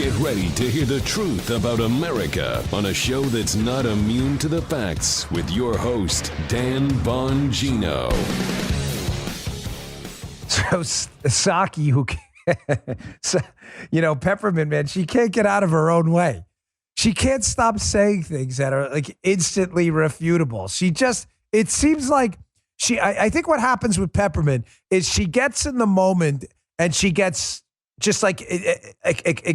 Get ready to hear the truth about America on a show that's not immune to the facts with your host, Dan Bongino. So Saki, who, Peppermint, man, she can't get out of her own way. She can't stop saying things that are like instantly refutable. It seems like I think what happens with Peppermint is she gets in the moment and she gets just like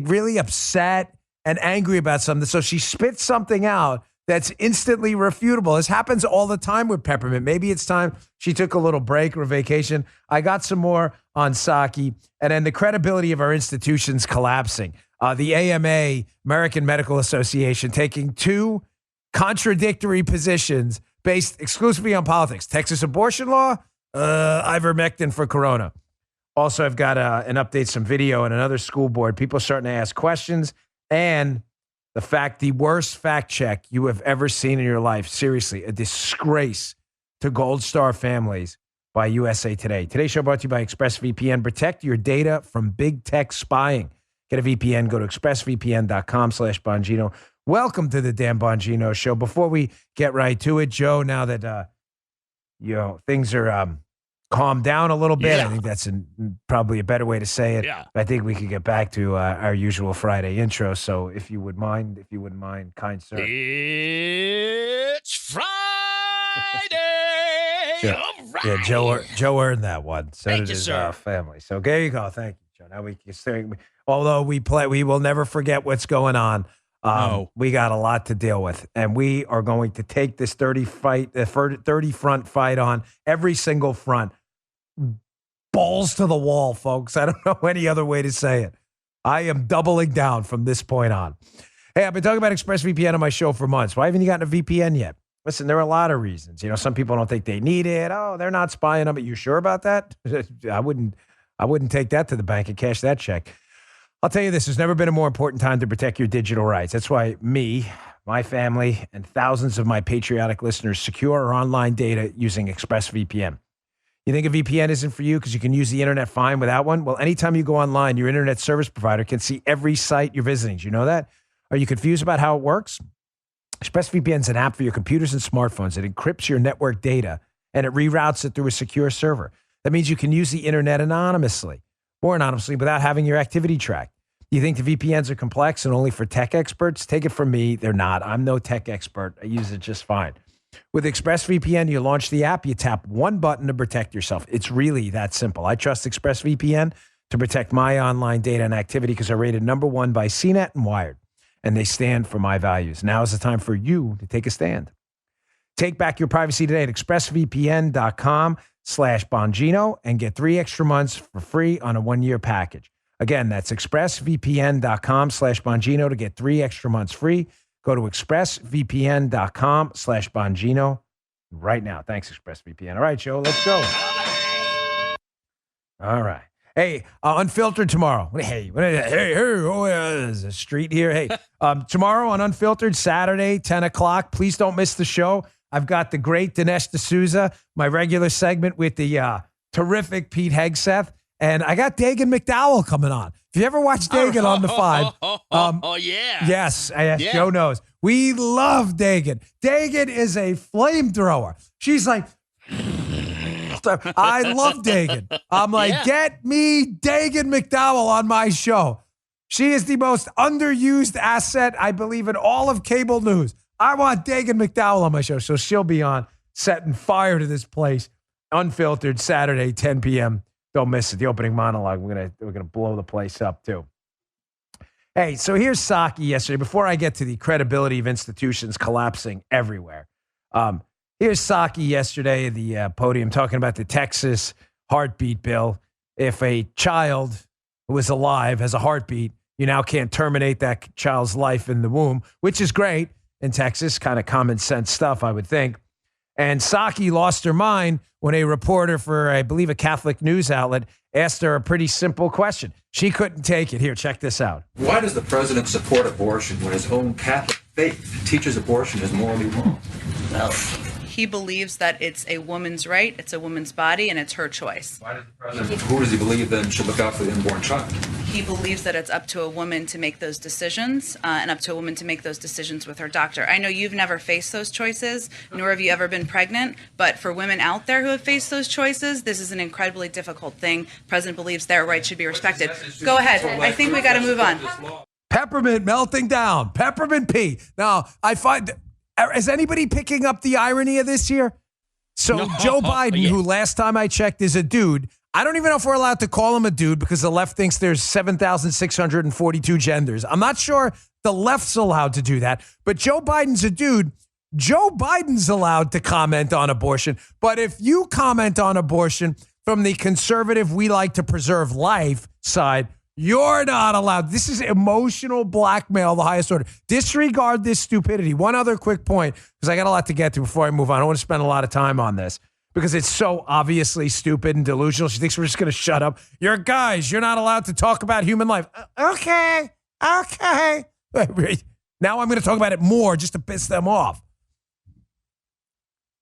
really upset and angry about something. So she spits something out that's instantly refutable. This happens all the time with Peppermint. Maybe it's time she took a little break or vacation. I got some more on Saki, and then the credibility of our institutions collapsing. The AMA, American Medical Association, taking two contradictory positions based exclusively on politics. Texas abortion law, ivermectin for corona. Also, I've got an update, some video, and another school board. People starting to ask questions, and the worst fact check you have ever seen in your life. Seriously, a disgrace to Gold Star families by USA Today. Today's show brought to you by ExpressVPN. Protect your data from big tech spying. Get a VPN. Go to expressvpn.com/Bongino. Welcome to the Dan Bongino Show. Before we get right to it, Joe, now that things are calmed down a little bit, I think that's probably a better way to say it. Yeah. I think we could get back to our usual Friday intro. So if you wouldn't mind, kind sir. It's Friday. Sure. All right. Yeah, Joe earned that one. So Thank did you, his sir. family. So there you go. Thank you, Joe. Now we can although we will never forget what's going on. No. We got a lot to deal with, and we are going to take this 30 front fight on every single front. Balls to the wall, folks. I don't know any other way to say it. I am doubling down from this point on. Hey, I've been talking about ExpressVPN on my show for months. Why haven't you gotten a VPN yet? Listen, there are a lot of reasons. Some people don't think they need it. Oh, they're not spying on me. You sure about that? I wouldn't take that to the bank and cash that check. I'll tell you this, there's never been a more important time to protect your digital rights. That's why me, my family, and thousands of my patriotic listeners secure our online data using ExpressVPN. You think a VPN isn't for you because you can use the internet fine without one? Well, anytime you go online, your internet service provider can see every site you're visiting. Do you know that? Are you confused about how it works? ExpressVPN is an app for your computers and smartphones. It encrypts your network data and it reroutes it through a secure server. That means you can use the internet more anonymously without having your activity tracked. You think the VPNs are complex and only for tech experts? Take it from me, they're not. I'm no tech expert. I use it just fine. With ExpressVPN, you launch the app, you tap one button to protect yourself. It's really that simple. I trust ExpressVPN to protect my online data and activity because they're rated #1 by CNET and Wired, and they stand for my values. Now is the time for you to take a stand. Take back your privacy today at expressvpn.com/Bongino and get 3 extra months for free on a 1-year package. Again, that's expressvpn.com/Bongino to get 3 extra months free. Go to expressvpn.com/Bongino right now. Thanks, ExpressVPN. All right, Joe, let's go. All right. Hey, Unfiltered tomorrow. Hey, there's a street here. Hey, tomorrow on Unfiltered, Saturday, 10 o'clock. Please don't miss the show. I've got the great Dinesh D'Souza, my regular segment with the terrific Pete Hegseth. And I got Dagan McDowell coming on. If you ever watched Dagan on the 5. Yeah. Yes, Joe knows. We love Dagan. Dagan is a flamethrower. She's like, I love Dagan. I'm like, Get me Dagan McDowell on my show. She is the most underused asset, I believe, in all of cable news. I want Dagan McDowell on my show. So she'll be on setting fire to this place. Unfiltered, Saturday, 10 p.m. Don't miss it. The opening monologue. We're gonna blow the place up too. Hey, so here's Saki yesterday. Before I get to the credibility of institutions collapsing everywhere, here's Saki yesterday at the podium talking about the Texas heartbeat bill. If a child who is alive has a heartbeat, you now can't terminate that child's life in the womb, which is great in Texas. Kind of common sense stuff, I would think. And Saki lost her mind when a reporter for, I believe, a Catholic news outlet asked her a pretty simple question. She couldn't take it. Here, check this out. Why does the president support abortion when his own Catholic faith teaches abortion is morally wrong? Well, he believes that it's a woman's right, it's a woman's body, and it's her choice. Why does the president, who does he believe then should look out for the unborn child? he believes that it's up to a woman to make those decisions and up to a woman to make those decisions with her doctor. I know you've never faced those choices, nor have you ever been pregnant, but for women out there who have faced those choices, this is an incredibly difficult thing. The president believes their rights should be respected. Go ahead. I think we got to move on. Peppermint melting down. Peppermint pea. Now, is anybody picking up the irony of this here? So No. Joe Biden, Yeah. who last time I checked is a dude, I don't even know if we're allowed to call him a dude because the left thinks there's 7,642 genders. I'm not sure the left's allowed to do that, but Joe Biden's a dude. Joe Biden's allowed to comment on abortion. But if you comment on abortion from the conservative, we like to preserve life side, you're not allowed. This is emotional blackmail of the highest order. Disregard this stupidity. One other quick point, because I got a lot to get to before I move on. I don't want to spend a lot of time on this because it's so obviously stupid and delusional. She thinks we're just going to shut up. You're guys. You're not allowed to talk about human life. Okay. Now I'm going to talk about it more just to piss them off.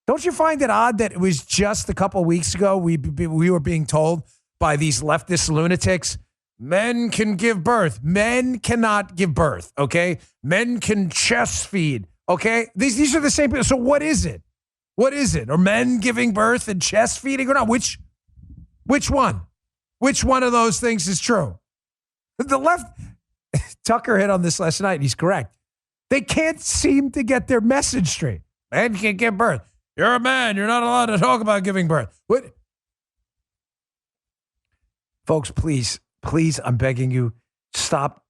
Don't you find it odd that it was just a couple of weeks ago we were being told by these leftist lunatics, men can give birth. Men cannot give birth, okay? Men can chest feed, okay? These are the same people. So what is it? What is it? Are men giving birth and chest feeding or not? Which one? Which one of those things is true? The left, Tucker hit on this last night, and he's correct. They can't seem to get their message straight. Men can give birth. You're a man. You're not allowed to talk about giving birth. What? Folks, please, I'm begging you, stop.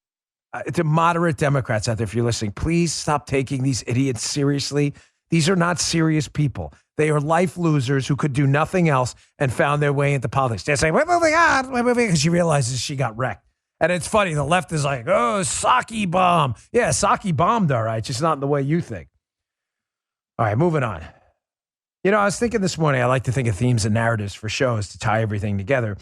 To moderate Democrats out there, if you're listening, please stop taking these idiots seriously. These are not serious people. They are life losers who could do nothing else and found their way into politics. They're saying, we're moving on, because she realizes she got wrecked. And it's funny, the left is like, oh, Psaki bomb. Yeah, Psaki bombed, all right, just not in the way you think. All right, moving on. You know, I was thinking this morning, I like to think of themes and narratives for shows to tie everything together.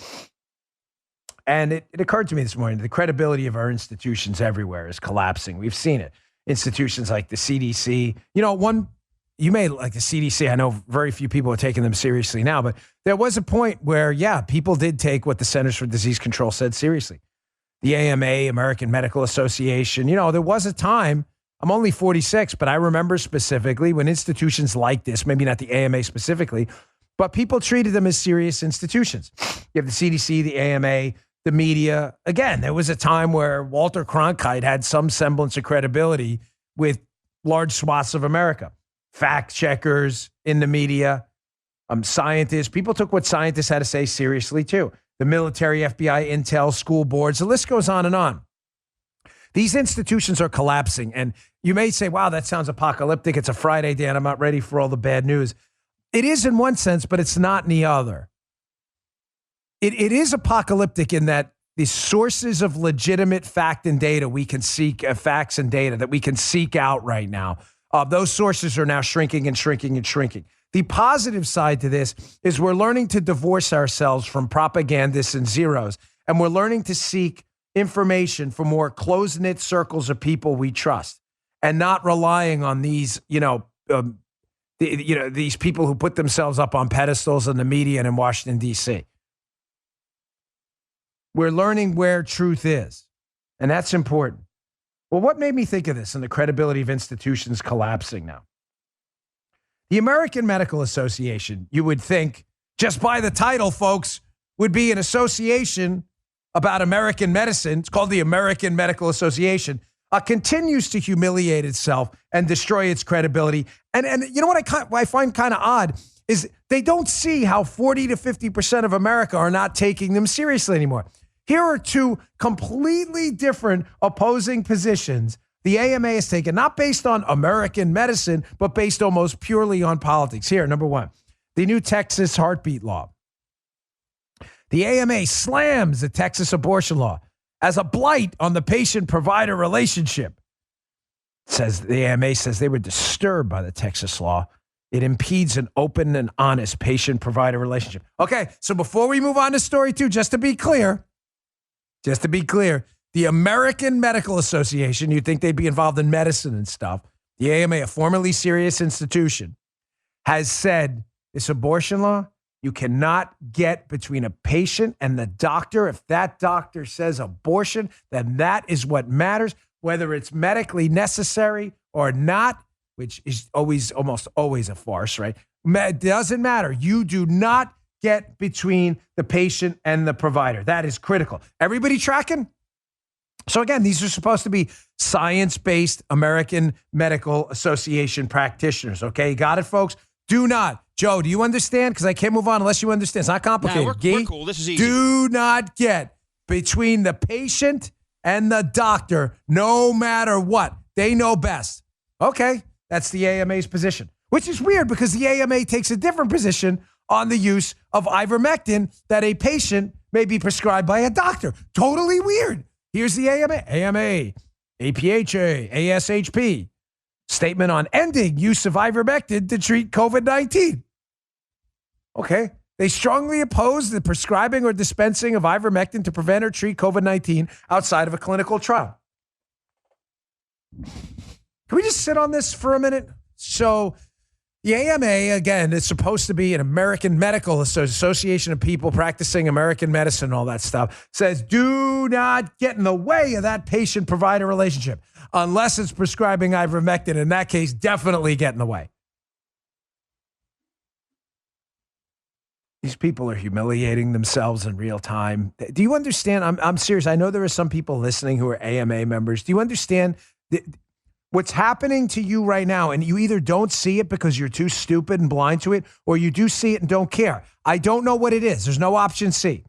And it occurred to me this morning, the credibility of our institutions everywhere is collapsing. We've seen it. Institutions like the CDC, you may like the CDC. I know very few people are taking them seriously now, but there was a point where, people did take what the Centers for Disease Control said seriously. The AMA, American Medical Association, there was a time, I'm only 46, but I remember specifically when institutions like this, maybe not the AMA specifically, but people treated them as serious institutions. You have the CDC, the AMA, the media. Again, there was a time where Walter Cronkite had some semblance of credibility with large swaths of America. Fact checkers in the media, scientists. People took what scientists had to say seriously too. The military, FBI, Intel, school boards, the list goes on and on. These institutions are collapsing. And you may say, wow, that sounds apocalyptic. It's a Friday, Dan. I'm not ready for all the bad news. It is in one sense, but it's not in the other. It is apocalyptic in that the sources of legitimate fact and data we can seek, facts and data that we can seek out right now, those sources are now shrinking and shrinking and shrinking. The positive side to this is we're learning to divorce ourselves from propagandists and zeros, and we're learning to seek information from more close-knit circles of people we trust and not relying on these, these people who put themselves up on pedestals in the media and in Washington, D.C. We're learning where truth is, and that's important. Well, what made me think of this and the credibility of institutions collapsing now? The American Medical Association, you would think, just by the title, folks, would be an association about American medicine. It's called the American Medical Association. Continues to humiliate itself and destroy its credibility. And you know what I find kind of odd is they don't see how 40 to 50% of America are not taking them seriously anymore. Here are two completely different opposing positions the AMA has taken, not based on American medicine, but based almost purely on politics. Here, number one, the new Texas heartbeat law. The AMA slams the Texas abortion law as a blight on the patient-provider relationship. The AMA says they were disturbed by the Texas law. It impedes an open and honest patient-provider relationship. Okay, so before we move on to story two, just to be clear, the American Medical Association, you'd think they'd be involved in medicine and stuff. The AMA, a formerly serious institution, has said this abortion law You cannot get between a patient and the doctor. If that doctor says abortion, then that is what matters, whether it's medically necessary or not, which is almost always a farce, right? It doesn't matter. You do not get between the patient and the provider. That is critical. Everybody tracking? So again, these are supposed to be science-based American Medical Association practitioners, okay? You got it, folks? Do not. Joe, do you understand? Because I can't move on unless you understand. It's not complicated. Nah, we're cool. This is easy. Do not get between the patient and the doctor, no matter what. They know best. Okay, that's the AMA's position, which is weird because the AMA takes a different position on the use of ivermectin that a patient may be prescribed by a doctor. Totally weird. Here's the AMA, APHA, ASHP. Statement on ending use of ivermectin to treat COVID-19. Okay. They strongly oppose the prescribing or dispensing of ivermectin to prevent or treat COVID-19 outside of a clinical trial. Can we just sit on this for a minute? So the AMA, again, is supposed to be an American Medical Association of people practicing American medicine and all that stuff, says do not get in the way of that patient-provider relationship unless it's prescribing ivermectin. In that case, definitely get in the way. These people are humiliating themselves in real time. Do you understand? I'm serious. I know there are some people listening who are AMA members. Do you understand what's happening to you right now? And you either don't see it because you're too stupid and blind to it, or you do see it and don't care. I don't know what it is. There's no option C.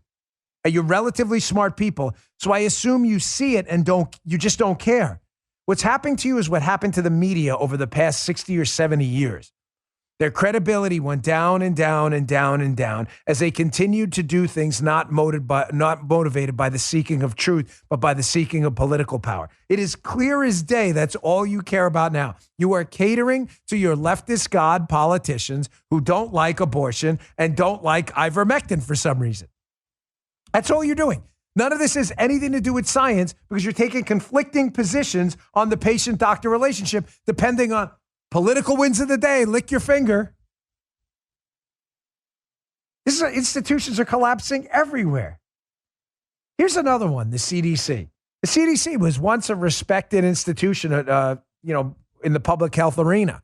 You're relatively smart people, so I assume you see it and you just don't care. What's happening to you is what happened to the media over the past 60 or 70 years. Their credibility went down and down and down and down as they continued to do things not motivated by the seeking of truth, but by the seeking of political power. It is clear as day that's all you care about now. You are catering to your leftist god politicians who don't like abortion and don't like ivermectin for some reason. That's all you're doing. None of this has anything to do with science because you're taking conflicting positions on the patient-doctor relationship depending on political wins of the day. Lick your finger. Institutions are collapsing everywhere. Here's another one, the CDC. The CDC was once a respected institution in the public health arena.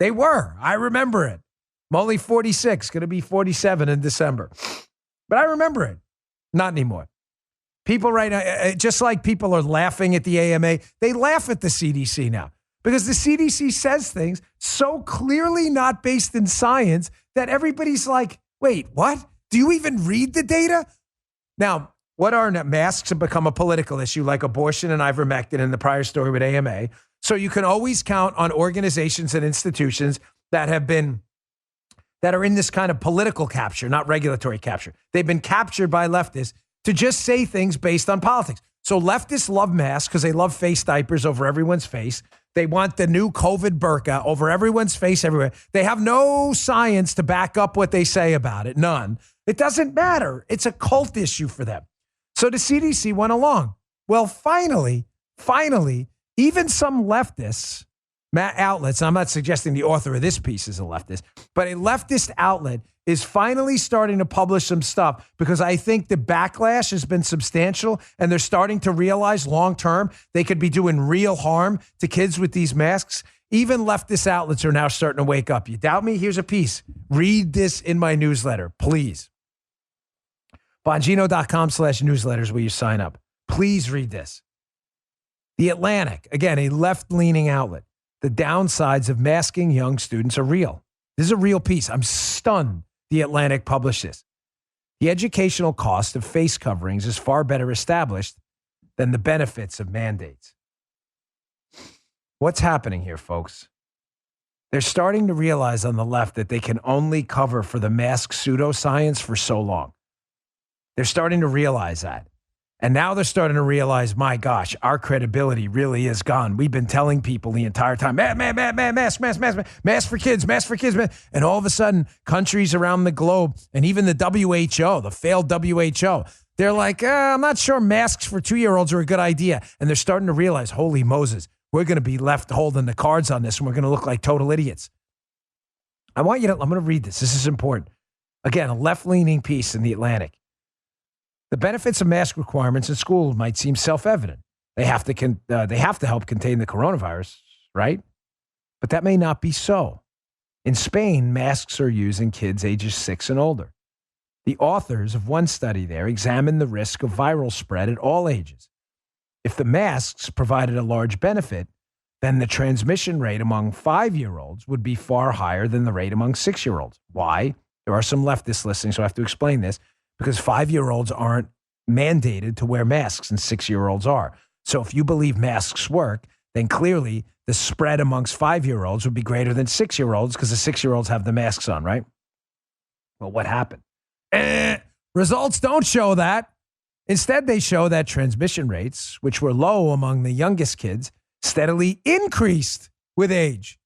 They were. I remember it. I'm only 46, going to be 47 in December. But I remember it. Not anymore. People right now, just like people are laughing at the AMA, they laugh at the CDC now. Because the CDC says things so clearly not based in science that everybody's like, wait, what? Do you even read the data? Now, what are masks have become a political issue like abortion and ivermectin in the prior story with AMA. So you can always count on organizations and institutions that are in this kind of political capture, not regulatory capture. They've been captured by leftists to just say things based on politics. So leftists love masks because they love face diapers over everyone's face. They want the new COVID burqa over everyone's face everywhere. They have no science to back up what they say about it. None. It doesn't matter. It's a cult issue for them. So the CDC went along. Well, finally, even some leftists, outlets, I'm not suggesting the author of this piece is a leftist, but a leftist outlet is finally starting to publish some stuff because I think the backlash has been substantial and they're starting to realize long-term they could be doing real harm to kids with these masks. Even leftist outlets are now starting to wake up. You doubt me? Here's a piece. Read this in my newsletter, please. Bongino.com/newsletters where you sign up. Please read this. The Atlantic, again, a left-leaning outlet. The downsides of masking young students are real. This is a real piece. I'm stunned The Atlantic published this. The educational cost of face coverings is far better established than the benefits of mandates. What's happening here, folks? They're starting to realize on the left that they can only cover for the mask pseudoscience for so long. They're starting to realize that. And now they're starting to realize, my gosh, our credibility really is gone. We've been telling people the entire time, mask for kids. And all of a sudden, countries around the globe, and even the WHO, the failed WHO, they're like, I'm not sure masks for 2-year-olds are a good idea. And they're starting to realize, holy Moses, we're going to be left holding the cards on this, and we're going to look like total idiots. I'm going to read this. This is important. Again, a left-leaning piece in The Atlantic. The benefits of mask requirements in school might seem self-evident. They have to help contain the coronavirus, right? But that may not be so. In Spain, masks are used in kids ages 6 and older. The authors of one study there examined the risk of viral spread at all ages. If the masks provided a large benefit, then the transmission rate among 5-year-olds would be far higher than the rate among 6-year-olds. Why? There are some leftists listening, so I have to explain this, because 5-year-olds aren't mandated to wear masks and 6-year-olds are. So if you believe masks work, then clearly the spread amongst 5-year-olds would be greater than 6-year-olds because the 6-year-olds have the masks on, right? Well, what happened? Results don't show that. Instead, they show that transmission rates, which were low among the youngest kids, steadily increased with age,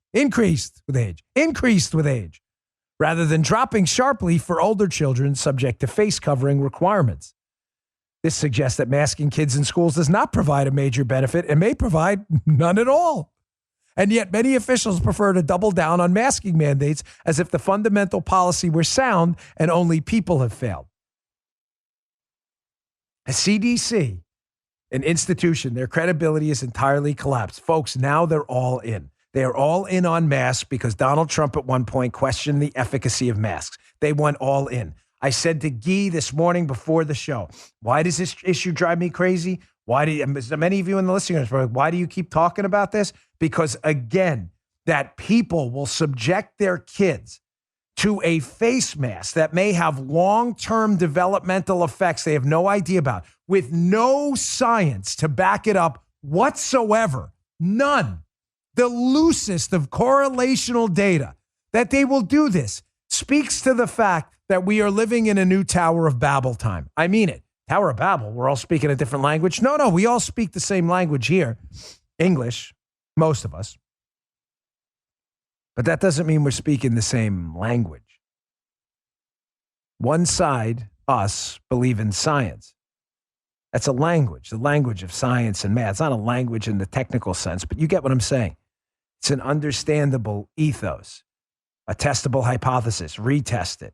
rather than dropping sharply for older children subject to face covering requirements. This suggests that masking kids in schools does not provide a major benefit and may provide none at all. And yet many officials prefer to double down on masking mandates as if the fundamental policy were sound and only people have failed. A CDC, an institution, their credibility is entirely collapsed. Folks, now they're all in. They are all in on masks because Donald Trump at one point questioned the efficacy of masks. They went all in. I said to Guy this morning before the show, why does this issue drive me crazy? Many of you in the listeners, why do you keep talking about this? Because again, that people will subject their kids to a face mask that may have long-term developmental effects they have no idea about, with no science to back it up whatsoever. None. The loosest of correlational data that they will do this speaks to the fact that we are living in a new Tower of Babel time. I mean it. Tower of Babel, we're all speaking a different language. No, we all speak the same language here. English, most of us. But that doesn't mean we're speaking the same language. One side, us, believe in science. That's a language, the language of science and math. It's not a language in the technical sense, but you get what I'm saying. It's an understandable ethos, a testable hypothesis, retest it,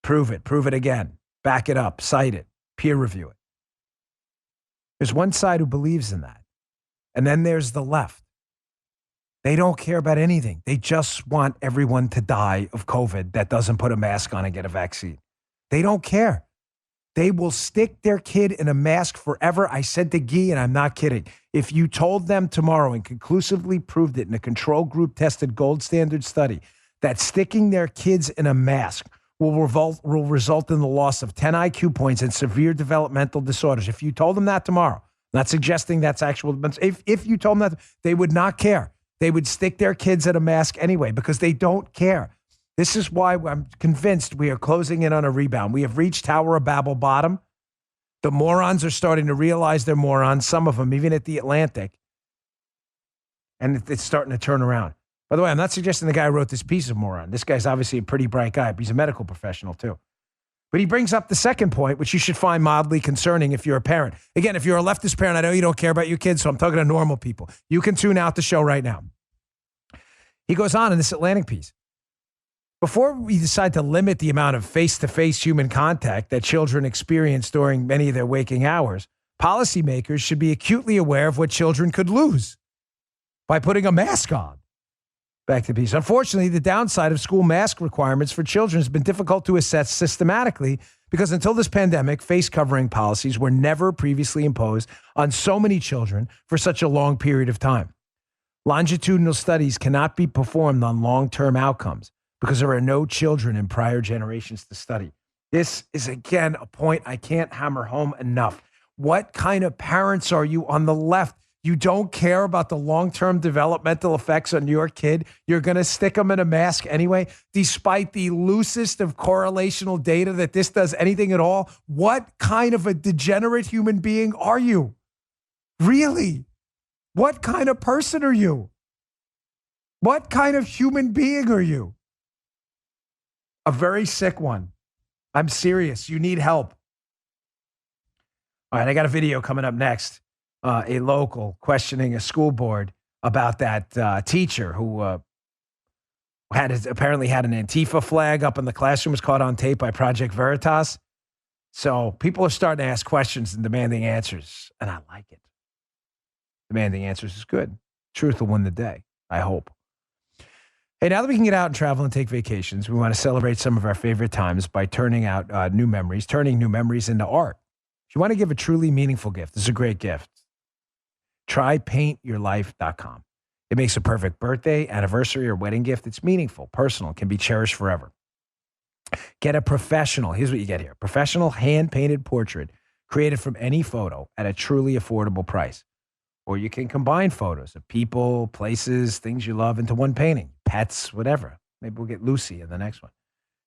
prove it again, back it up, cite it, peer review it. There's one side who believes in that. And then there's the left. They don't care about anything. They just want everyone to die of COVID that doesn't put a mask on and get a vaccine. They don't care. They will stick their kid in a mask forever. I said to Guy, and I'm not kidding, if you told them tomorrow and conclusively proved it in a control group tested gold standard study that sticking their kids in a mask will result in the loss of 10 IQ points and severe developmental disorders. If you told them that tomorrow, not suggesting that's actual, but if you told them that, they would not care. They would stick their kids at a mask anyway because they don't care. This is why I'm convinced we are closing in on a rebound. We have reached Tower of Babel bottom. The morons are starting to realize they're morons, some of them, even at the Atlantic. And it's starting to turn around. By the way, I'm not suggesting the guy who wrote this piece is a moron. This guy's obviously a pretty bright guy, but he's a medical professional too. But he brings up the second point, which you should find mildly concerning if you're a parent. Again, if you're a leftist parent, I know you don't care about your kids, so I'm talking to normal people. You can tune out the show right now. He goes on in this Atlantic piece. Before we decide to limit the amount of face-to-face human contact that children experience during many of their waking hours, policymakers should be acutely aware of what children could lose by putting a mask on. Back to the piece. Unfortunately, the downside of school mask requirements for children has been difficult to assess systematically because until this pandemic, face covering policies were never previously imposed on so many children for such a long period of time. Longitudinal studies cannot be performed on long-term outcomes because there are no children in prior generations to study. This is, again, a point I can't hammer home enough. What kind of parents are you on the left? You don't care about the long-term developmental effects on your kid. You're going to stick them in a mask anyway, despite the loosest of correlational data that this does anything at all. What kind of a degenerate human being are you? Really? What kind of person are you? What kind of human being are you? A very sick one. I'm serious. You need help. All right, I got a video coming up next. A local questioning a school board about that teacher who apparently had an Antifa flag up in the classroom, was caught on tape by Project Veritas. So people are starting to ask questions and demanding answers, and I like it. Demanding answers is good. Truth will win the day, I hope. Hey, now that we can get out and travel and take vacations, we want to celebrate some of our favorite times by turning new memories into art. If you want to give a truly meaningful gift, this is a great gift. Try paintyourlife.com. It makes a perfect birthday, anniversary, or wedding gift. It's meaningful, personal, can be cherished forever. Get a professional. Here's what you get here. Professional hand-painted portrait created from any photo at a truly affordable price. Or you can combine photos of people, places, things you love into one painting, pets, whatever. Maybe we'll get Lucy in the next one.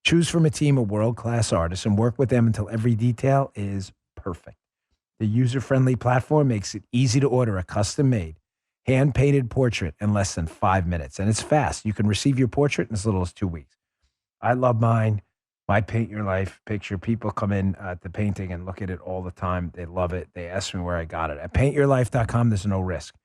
Choose from a team of world-class artists and work with them until every detail is perfect. The user-friendly platform makes it easy to order a custom-made, hand-painted portrait in less than 5 minutes. And it's fast. You can receive your portrait in as little as 2 weeks. I love mine. My Paint Your Life picture. People come in to painting and look at it all the time. They love it. They ask me where I got it. At paintyourlife.com, there's no risk.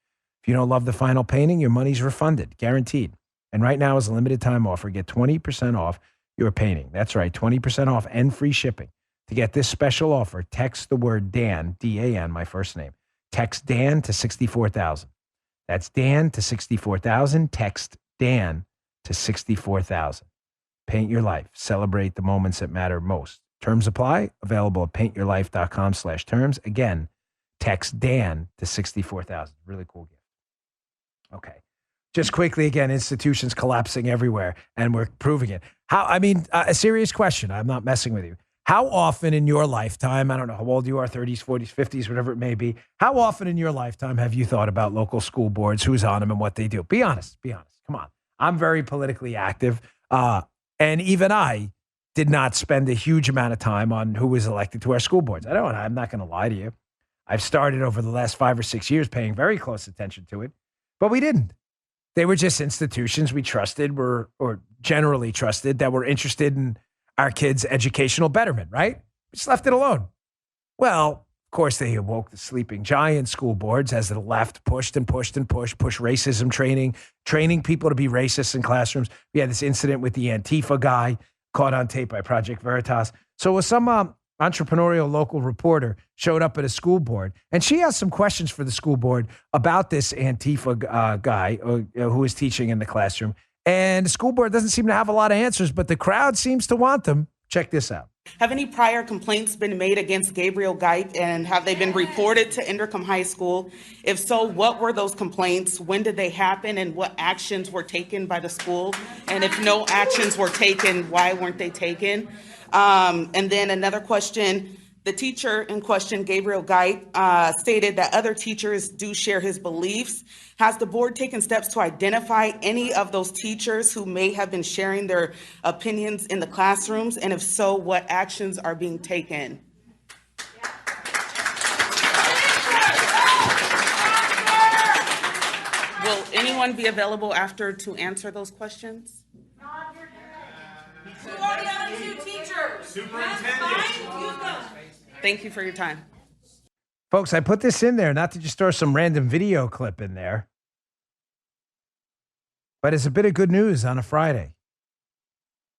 If you don't love the final painting, your money's refunded, guaranteed. And right now is a limited time offer. Get 20% off your painting. That's right, 20% off and free shipping. To get this special offer, text the word Dan, D-A-N, my first name. Text Dan to 64,000. That's Dan to 64,000. Text Dan to 64,000. Paint Your Life. Celebrate the moments that matter most. Terms apply. Available at paintyourlife.com/terms. Again, text Dan to 64,000. Really cool gift. Okay. Just quickly, again, institutions collapsing everywhere, and we're proving it. A serious question. I'm not messing with you. How often in your lifetime, I don't know how old you are, 30s, 40s, 50s, whatever it may be, how often in your lifetime have you thought about local school boards, who's on them, and what they do? Be honest. Be honest. Come on. I'm very politically active. And even I did not spend a huge amount of time on who was elected to our school boards. I'm not going to lie to you. I've started over the last 5 or 6 years paying very close attention to it, but we didn't. They were just institutions we trusted, or generally trusted, that were interested in our kids' educational betterment, right? We just left it alone. Well, of course, they awoke the sleeping giant, school boards, as the left pushed racism training people to be racist in classrooms. We had this incident with the Antifa guy caught on tape by Project Veritas. So some entrepreneurial local reporter showed up at a school board, and she asked some questions for the school board about this Antifa guy who was teaching in the classroom. And the school board doesn't seem to have a lot of answers, but the crowd seems to want them. Check this out. Have any prior complaints been made against Gabriel Geit, and have they been reported to Indercombe High School? If so, what were those complaints? When did they happen, and what actions were taken by the school? And if no actions were taken, why weren't they taken? And then another question, the teacher in question, Gabriel Geit, stated that other teachers do share his beliefs. Has the board taken steps to identify any of those teachers who may have been sharing their opinions in the classrooms? And if so, what actions are being taken? Will anyone be available after to answer those questions? Who are the other two teachers? Superintendent. Thank you for your time. Folks, I put this in there not to just throw some random video clip in there, but it's a bit of good news on a Friday.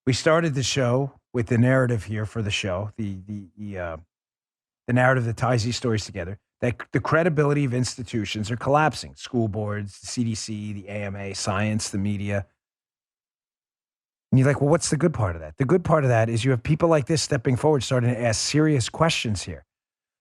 We started the show with the narrative here for the show, the narrative that ties these stories together, that the credibility of institutions are collapsing. School boards, the CDC, the AMA, science, the media. And you're like, well, what's the good part of that? The good part of that is you have people like this stepping forward, starting to ask serious questions here.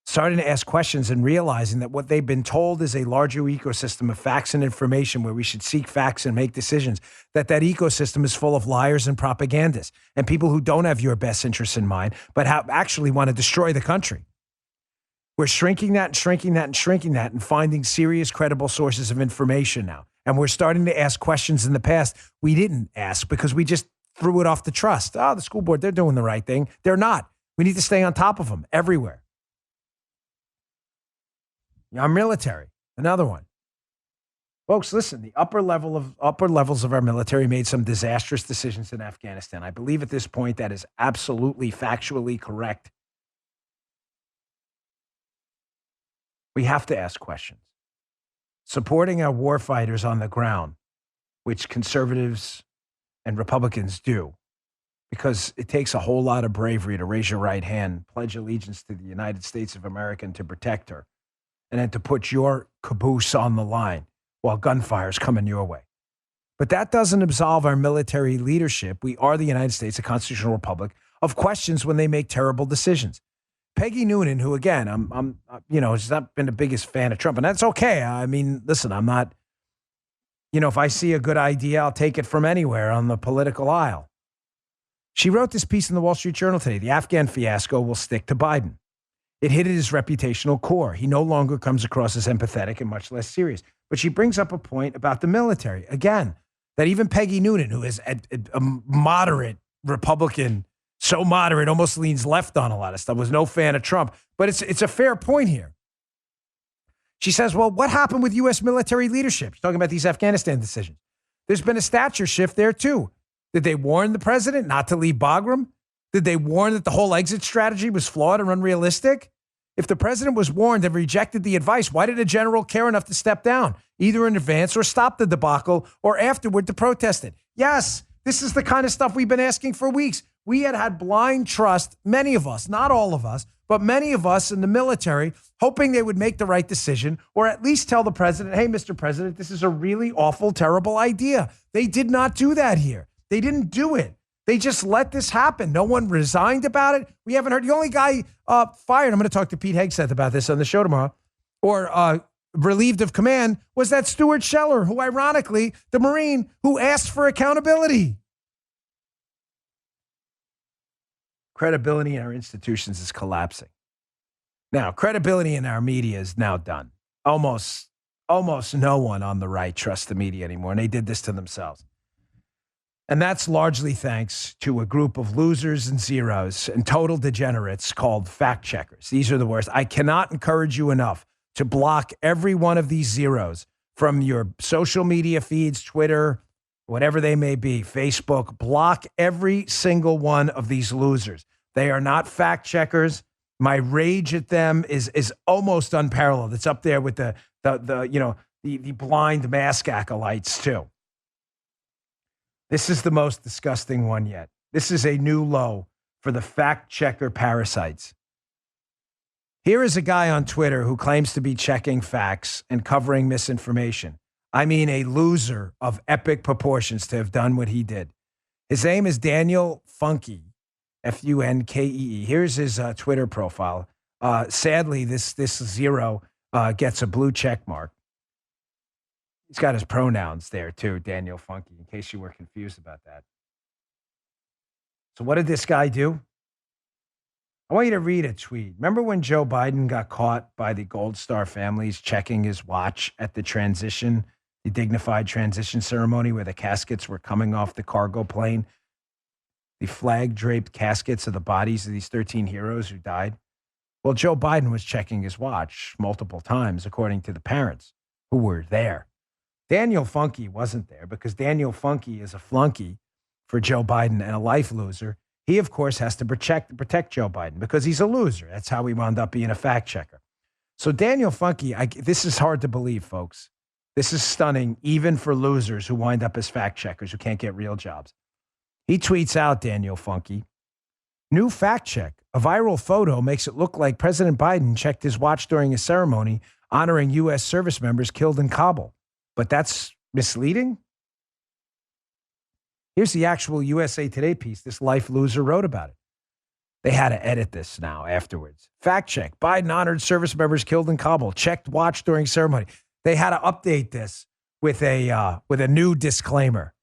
Starting to ask questions and realizing that what they've been told is a larger ecosystem of facts and information where we should seek facts and make decisions, that ecosystem is full of liars and propagandists and people who don't have your best interests in mind, but actually want to destroy the country. We're shrinking that and finding serious, credible sources of information now. And we're starting to ask questions in the past we didn't ask because we just threw it off the trust. Oh, the school board, they're doing the right thing. They're not. We need to stay on top of them everywhere. Our military, another one. Folks, listen, the upper levels of our military made some disastrous decisions in Afghanistan. I believe at this point that is absolutely factually correct. We have to ask questions. Supporting our war fighters on the ground, which conservatives and Republicans do, because it takes a whole lot of bravery to raise your right hand, pledge allegiance to the United States of America and to protect her, and then to put your caboose on the line while gunfire is coming your way. But that doesn't absolve our military leadership. We are the United States, a constitutional republic, of questions when they make terrible decisions. Peggy Noonan, who again, has not been the biggest fan of Trump, and that's okay. I mean, listen, I'm not, if I see a good idea, I'll take it from anywhere on the political aisle. She wrote this piece in the Wall Street Journal today. The Afghan fiasco will stick to Biden. It hit at his reputational core. He no longer comes across as empathetic and much less serious. But she brings up a point about the military. Again, that even Peggy Noonan, who is a moderate Republican, so moderate, almost leans left on a lot of stuff, was no fan of Trump. But it's a fair point here. She says, well, what happened with U.S. military leadership? She's talking about these Afghanistan decisions. There's been a stature shift there, too. Did they warn the president not to leave Bagram? Did they warn that the whole exit strategy was flawed and unrealistic? If the president was warned and rejected the advice, why did a general care enough to step down, either in advance or stop the debacle or afterward to protest it? Yes, this is the kind of stuff we've been asking for weeks. We had blind trust, many of us, not all of us, but many of us in the military, hoping they would make the right decision or at least tell the president, hey, Mr. President, this is a really awful, terrible idea. They did not do that here. They didn't do it. They just let this happen. No one resigned about it. We haven't heard. The only guy fired, I'm going to talk to Pete Hegseth about this on the show tomorrow, or relieved of command, was that Stuart Scheller, who ironically, the Marine, who asked for accountability. Credibility in our institutions is collapsing. Now, credibility in our media is now done. Almost no one on the right trusts the media anymore, and they did this to themselves. And that's largely thanks to a group of losers and zeros and total degenerates called fact checkers. These are the worst. I cannot encourage you enough to block every one of these zeros from your social media feeds, Twitter, whatever they may be, Facebook. Block every single one of these losers. They are not fact checkers. My rage at them is almost unparalleled. It's up there with the blind mask acolytes too. This is the most disgusting one yet. This is a new low for the fact checker parasites. Here is a guy on Twitter who claims to be checking facts and covering misinformation. I mean, a loser of epic proportions to have done what he did. His name is Daniel Funkey, Funkee. Here's his Twitter profile. Sadly, this zero gets a blue check mark. He's got his pronouns there, too, Daniel Funkey, in case you were confused about that. So what did this guy do? I want you to read a tweet. Remember when Joe Biden got caught by the Gold Star families checking his watch at the dignified transition ceremony where the caskets were coming off the cargo plane? The flag-draped caskets of the bodies of these 13 heroes who died? Well, Joe Biden was checking his watch multiple times, according to the parents who were there. Daniel Funkey wasn't there because Daniel Funkey is a flunky for Joe Biden and a life loser. He, of course, has to protect Joe Biden because he's a loser. That's how he wound up being a fact checker. So Daniel Funkey, this is hard to believe, folks. This is stunning, even for losers who wind up as fact checkers who can't get real jobs. He tweets out, Daniel Funkey, new fact check. A viral photo makes it look like President Biden checked his watch during a ceremony honoring U.S. service members killed in Kabul. But that's misleading? Here's the actual USA Today piece this life loser wrote about it. They had to edit this now afterwards. Fact check. Biden honored service members killed in Kabul. Checked watch during ceremony. They had to update this with a new disclaimer.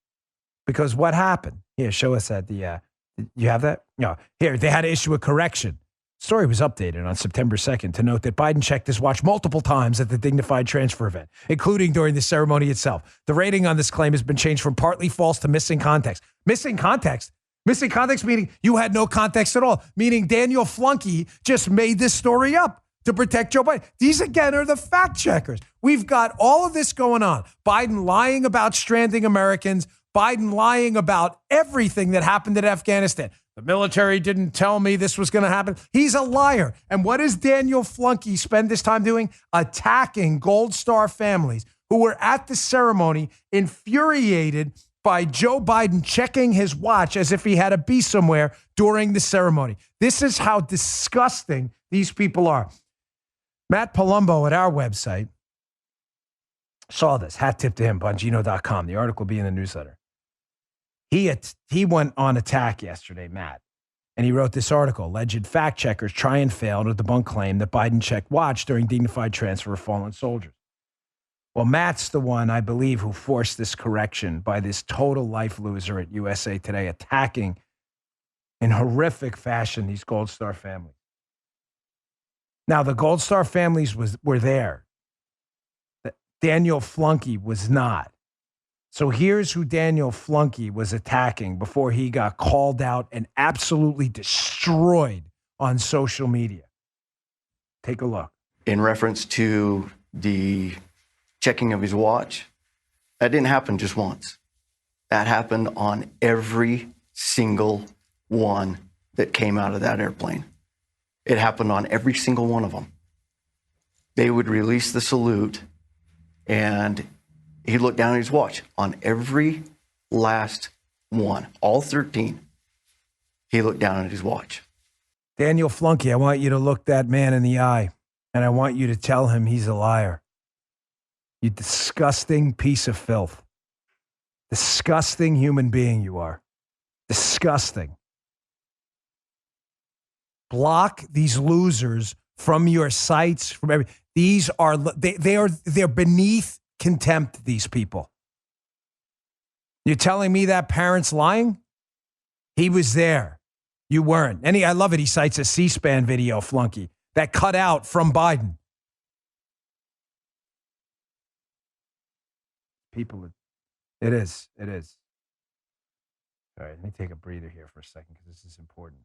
Because what happened? Here, show us that. You have that? No. Here, they had to issue a correction. Story was updated on September 2nd to note that Biden checked his watch multiple times at the dignified transfer event, including during the ceremony itself. The rating on this claim has been changed from partly false to missing context. Missing context? Missing context meaning you had no context at all, meaning Daniel Funkey just made this story up to protect Joe Biden. These, again, are the fact checkers. We've got all of this going on. Biden lying about stranding Americans, Biden lying about everything that happened in Afghanistan. The military didn't tell me this was going to happen. He's a liar. And what does Daniel Funkey spend this time doing? Attacking Gold Star families who were at the ceremony, infuriated by Joe Biden checking his watch as if he had to be somewhere during the ceremony. This is how disgusting these people are. Matt Palumbo at our website saw this. Hat tip to him, Bongino.com. The article will be in the newsletter. He went on attack yesterday, Matt, and he wrote this article. Alleged fact checkers try and fail to debunk claim that Biden checked watch during dignified transfer of fallen soldiers. Well, Matt's the one, I believe, who forced this correction by this total life loser at USA Today, attacking in horrific fashion these Gold Star families. Now, the Gold Star families were there. Daniel Flunky was not. So here's who Daniel Flunky was attacking before he got called out and absolutely destroyed on social media. Take a look. In reference to the checking of his watch, that didn't happen just once. That happened on every single one that came out of that airplane. It happened on every single one of them. They would release the salute, and he looked down at his watch on every last one, all 13. He looked down at his watch. Daniel Flunky, I want you to look that man in the eye, and I want you to tell him he's a liar. You disgusting piece of filth. Disgusting human being you are. Disgusting. Block these losers from your sites, from every. These are they're beneath contempt, these people. You're telling me that parent's lying? He was there. You weren't. And I love it. He cites a C-SPAN video, Flunky, that cut out from Biden. People, it is. All right, let me take a breather here for a second because this is important.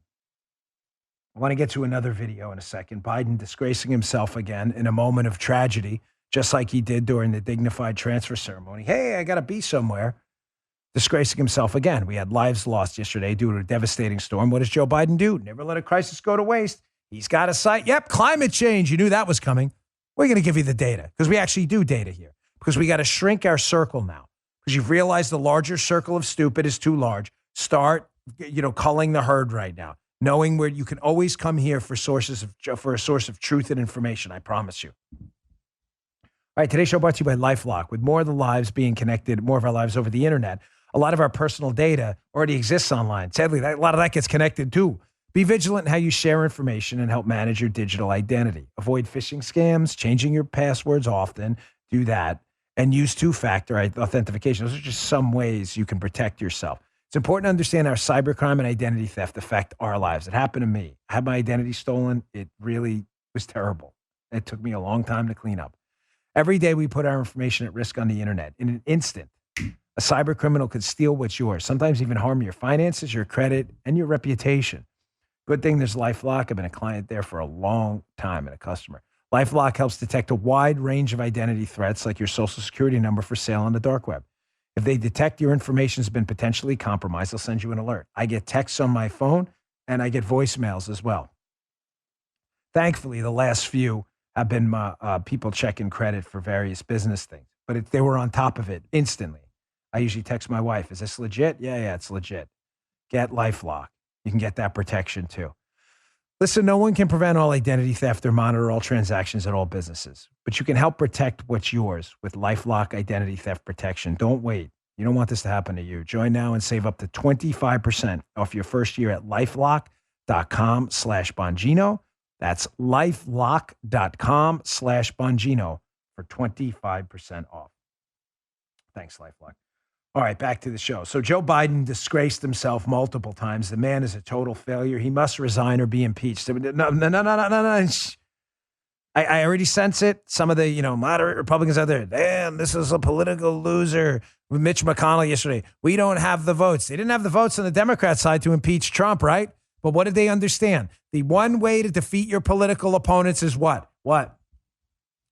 I want to get to another video in a second. Biden disgracing himself again in a moment of tragedy, just like he did during the dignified transfer ceremony. Hey, I got to be somewhere. Disgracing himself again. We had lives lost yesterday due to a devastating storm. What does Joe Biden do? Never let a crisis go to waste. He's got a site. Yep, climate change. You knew that was coming. We're going to give you the data because we actually do data here. Because we got to shrink our circle now. Because you've realized the larger circle of stupid is too large. Start, culling the herd right now. Knowing where you can always come here for a source of truth and information. I promise you. All right, today's show brought to you by LifeLock. With more of the lives being connected, more of our lives over the internet, a lot of our personal data already exists online. Sadly, a lot of that gets connected too. Be vigilant in how you share information and help manage your digital identity. Avoid phishing scams, changing your passwords often. Do that. And use two-factor authentication. Those are just some ways you can protect yourself. It's important to understand how cybercrime and identity theft affect our lives. It happened to me. I had my identity stolen. It really was terrible. It took me a long time to clean up. Every day we put our information at risk on the internet. In an instant, a cyber criminal could steal what's yours, sometimes even harm your finances, your credit, and your reputation. Good thing there's LifeLock. I've been a client there for a long time and a customer. LifeLock helps detect a wide range of identity threats like your social security number for sale on the dark web. If they detect your information has been potentially compromised, they'll send you an alert. I get texts on my phone and I get voicemails as well. Thankfully, the last few have been people checking credit for various business things, but they were on top of it instantly. I usually text my wife, is this legit? Yeah, it's legit. Get LifeLock. You can get that protection too. Listen, no one can prevent all identity theft or monitor all transactions at all businesses, but you can help protect what's yours with LifeLock Identity Theft Protection. Don't wait. You don't want this to happen to you. Join now and save up to 25% off your first year at LifeLock.com/Bongino. That's LifeLock.com/Bongino for 25% off. Thanks, LifeLock. All right, back to the show. So Joe Biden disgraced himself multiple times. The man is a total failure. He must resign or be impeached. No. I already sense it. Some of the, moderate Republicans out there, damn, this is a political loser. With Mitch McConnell yesterday, we don't have the votes. They didn't have the votes on the Democrat side to impeach Trump, right? But what did they understand? The one way to defeat your political opponents is what? What?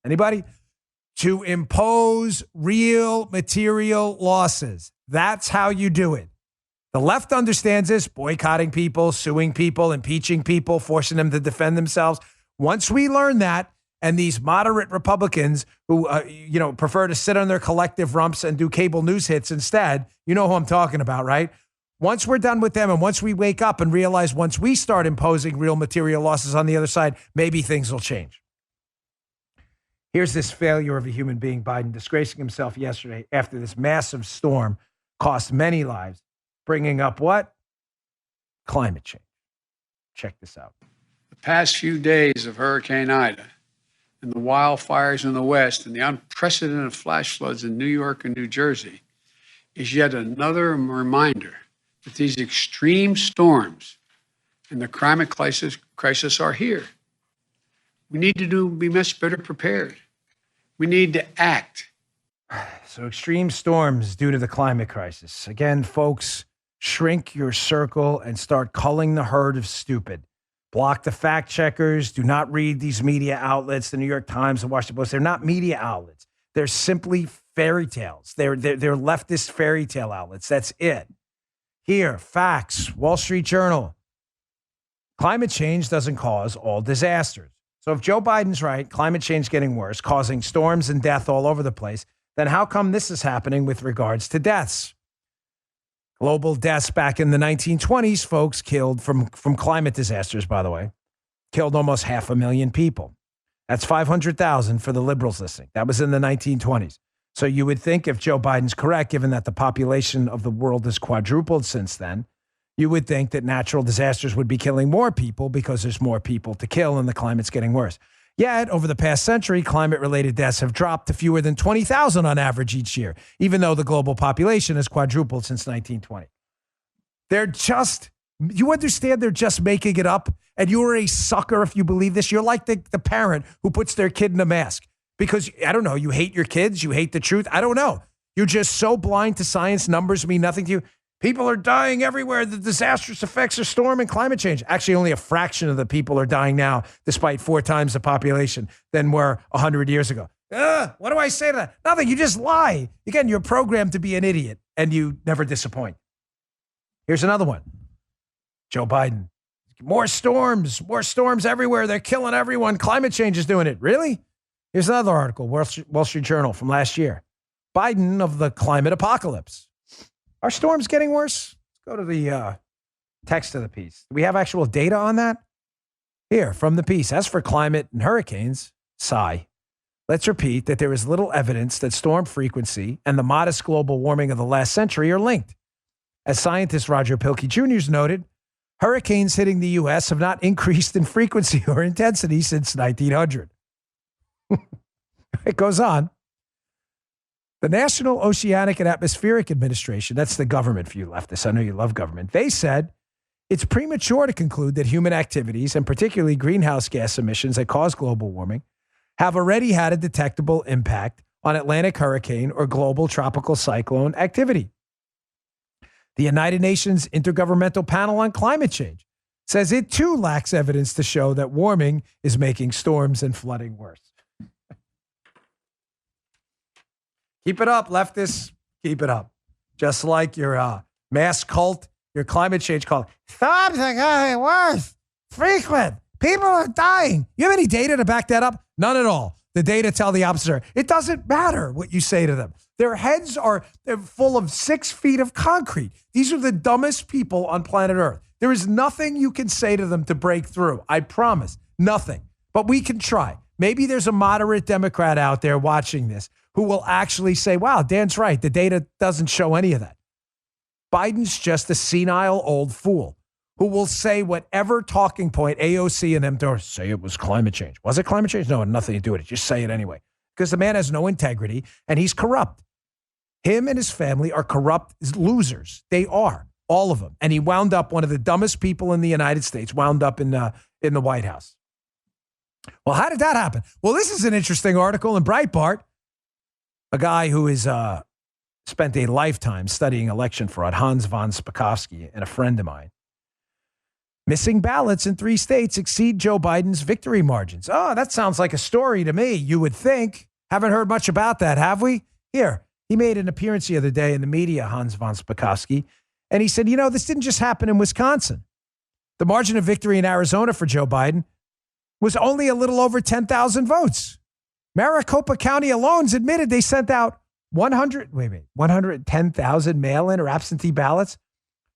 Anybody? To impose real material losses. That's how you do it. The left understands this, boycotting people, suing people, impeaching people, forcing them to defend themselves. Once we learn that And these moderate Republicans who, prefer to sit on their collective rumps and do cable news hits instead, you know who I'm talking about, right? Once we're done with them and once we wake up and realize once we start imposing real material losses on the other side, maybe things will change. Here's this failure of a human being, Biden, disgracing himself yesterday after this massive storm cost many lives, bringing up what? Climate change. Check this out. The past few days of Hurricane Ida and the wildfires in the West and the unprecedented flash floods in New York and New Jersey is yet another reminder that these extreme storms and the climate crisis are here. We need to be much better prepared. We need to act. So extreme storms due to the climate crisis. Again, folks, shrink your circle and start culling the herd of stupid. Block the fact checkers. Do not read these media outlets, the New York Times, the Washington Post. They're not media outlets. They're simply fairy tales. They're leftist fairy tale outlets. That's it. Here, facts, Wall Street Journal. Climate change doesn't cause all disasters. So if Joe Biden's right, climate change getting worse, causing storms and death all over the place, then how come this is happening with regards to deaths? Global deaths back in the 1920s, folks, killed from climate disasters, by the way, killed almost 500,000 people. That's 500,000 for the liberals listening. That was in the 1920s. So you would think if Joe Biden's correct, given that the population of the world has quadrupled since then, you would think that natural disasters would be killing more people because there's more people to kill and the climate's getting worse. Yet, over the past century, climate-related deaths have dropped to fewer than 20,000 on average each year, even though the global population has quadrupled since 1920. You understand they're just making it up? And you're a sucker if you believe this. You're like the parent who puts their kid in a mask. Because, I don't know, you hate your kids, you hate the truth. I don't know. You're just so blind to science. Numbers mean nothing to you. People are dying everywhere. The disastrous effects of storm and climate change. Actually, only a fraction of the people are dying now, despite 4 times the population than were 100 years ago. What do I say to that? Nothing. You just lie. Again, you're programmed to be an idiot, and you never disappoint. Here's another one. Joe Biden. More storms everywhere. They're killing everyone. Climate change is doing it. Really? Here's another article, Wall Street Journal from last year. Biden of the climate apocalypse. Are storms getting worse? Let's go to the text of the piece. Do we have actual data on that? Here, from the piece. As for climate and hurricanes, sigh. Let's repeat that there is little evidence that storm frequency and the modest global warming of the last century are linked. As scientist Roger Pilkey Jr. noted, hurricanes hitting the U.S. have not increased in frequency or intensity since 1900. It goes on. The National Oceanic and Atmospheric Administration, that's the government for you leftists, I know you love government, they said it's premature to conclude that human activities, and particularly greenhouse gas emissions that cause global warming, have already had a detectable impact on Atlantic hurricane or global tropical cyclone activity. The United Nations Intergovernmental Panel on Climate Change says it too lacks evidence to show that warming is making storms and flooding worse. Keep it up, leftists. Keep it up. Just like your mass cult, your climate change cult. Storms are getting worse. Frequent. People are dying. You have any data to back that up? None at all. The data tell the opposite. It doesn't matter what you say to them. Their heads they're full of 6 feet of concrete. These are the dumbest people on planet Earth. There is nothing you can say to them to break through. I promise. Nothing. But we can try. Maybe there's a moderate Democrat out there watching this who will actually say, wow, Dan's right. The data doesn't show any of that. Biden's just a senile old fool who will say whatever talking point AOC and them do, say it was climate change. Was it climate change? No, it had nothing to do with it. Just say it anyway. Because the man has no integrity and he's corrupt. Him and his family are corrupt losers. They are, all of them. And he wound up one of the dumbest people in the United States, wound up in the White House. Well, how did that happen? Well, this is an interesting article in Breitbart. A guy who is spent a lifetime studying election fraud, Hans von Spakovsky, and a friend of mine. Missing ballots in 3 states exceed Joe Biden's victory margins. Oh, that sounds like a story to me, you would think. Haven't heard much about that, have we? Here, he made an appearance the other day in the media, Hans von Spakovsky, and he said, this didn't just happen in Wisconsin. The margin of victory in Arizona for Joe Biden was only a little over 10,000 votes. Maricopa County alone's admitted they sent out 110,000 mail-in or absentee ballots